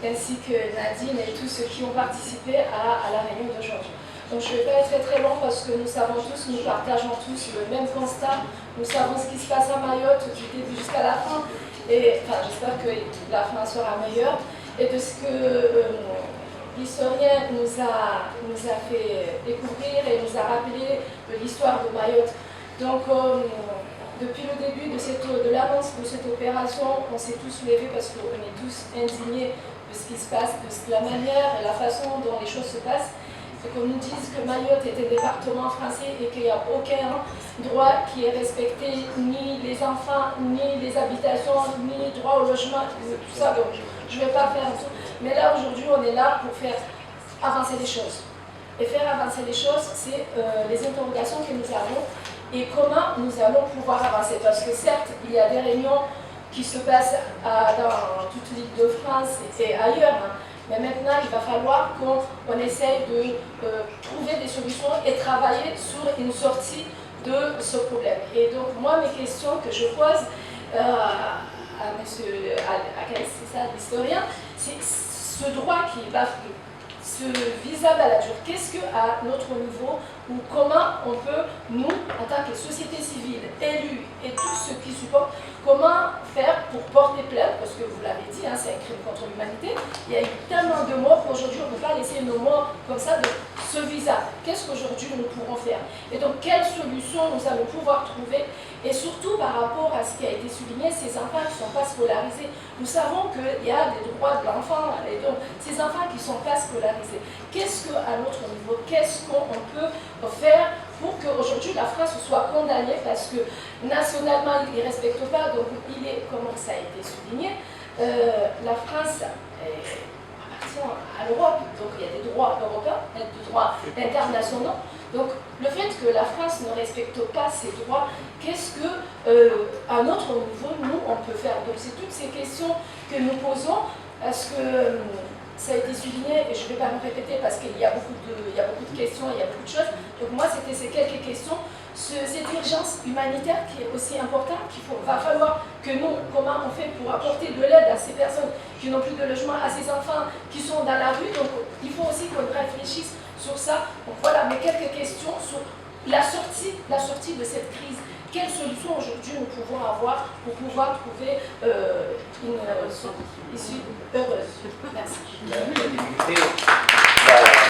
ainsi que Nadine et tous ceux qui ont participé à la réunion d'aujourd'hui. Donc je ne vais pas être très long parce que nous savons tous, nous partageons tous le même constat. Nous savons ce qui se passe à Mayotte du début jusqu'à la fin. Et enfin, j'espère que la fin sera meilleure. Et de ce que l'historien nous a fait découvrir et nous a rappelé de l'histoire de Mayotte. Donc depuis le début de l'annonce de cette opération, on s'est tous levés parce qu'on est tous indignés de ce qui se passe, de la manière et la façon dont les choses se passent. C'est qu'on nous dise que Mayotte est un département français et qu'il n'y a aucun droit qui est respecté, ni les enfants, ni les habitations, ni droit au logement, tout ça. Donc, je ne vais pas faire tout. Mais là, aujourd'hui, on est là pour faire avancer les choses. Et faire avancer les choses, c'est les interrogations que nous avons et comment nous allons pouvoir avancer. Parce que certes, il y a des réunions qui se passent dans toute l'Île-de-France et ailleurs, hein. Mais maintenant, il va falloir qu'on essaye de trouver des solutions et travailler sur une sortie de ce problème. Et donc, moi, mes questions que je pose à l'historien, c'est ce droit qui est bafoué, ce visa Balladur. Qu'est-ce qu'à notre niveau, ou comment on peut, nous, en tant que société civile, élus et tous ceux qui supportent, comment faire pour porter plainte, parce que vous l'avez dit, hein, c'est un crime contre l'humanité. Il y a eu tellement de morts qu'aujourd'hui on ne peut pas laisser nos morts comme ça de ce visa. Qu'est-ce qu'aujourd'hui nous pourrons faire? Et donc quelles solutions nous allons pouvoir trouver? Et surtout par rapport à ce qui a été souligné, ces enfants qui ne sont pas scolarisés. Nous savons qu'il y a des droits de l'enfant, et donc ces enfants qui ne sont pas scolarisés. Qu'est-ce qu'à notre niveau, qu'est-ce qu'on peut faire pour qu'aujourd'hui la France soit condamnée, parce que nationalement il ne respecte pas, donc il est, comme ça a été souligné, la France appartient à l'Europe, donc il y a des droits européens, des droits internationaux. Donc le fait que la France ne respecte pas ces droits, qu'est-ce que, à notre niveau, nous, on peut faire? Donc c'est toutes ces questions que nous posons, parce que ça a été souligné, et je ne vais pas me répéter parce qu'il y a beaucoup de questions, il y a beaucoup de choses. Donc moi, c'était ces quelques questions. Cette urgence humanitaire qui est aussi importante, va falloir que nous, comment on fait pour apporter de l'aide à ces personnes qui n'ont plus de logement, à ces enfants qui sont dans la rue. Donc il faut aussi qu'on réfléchisse sur ça. Donc voilà, mes quelques questions sur la sortie de cette crise. Quelles solutions aujourd'hui nous pouvons avoir pour pouvoir trouver une issue heureuse? Merci.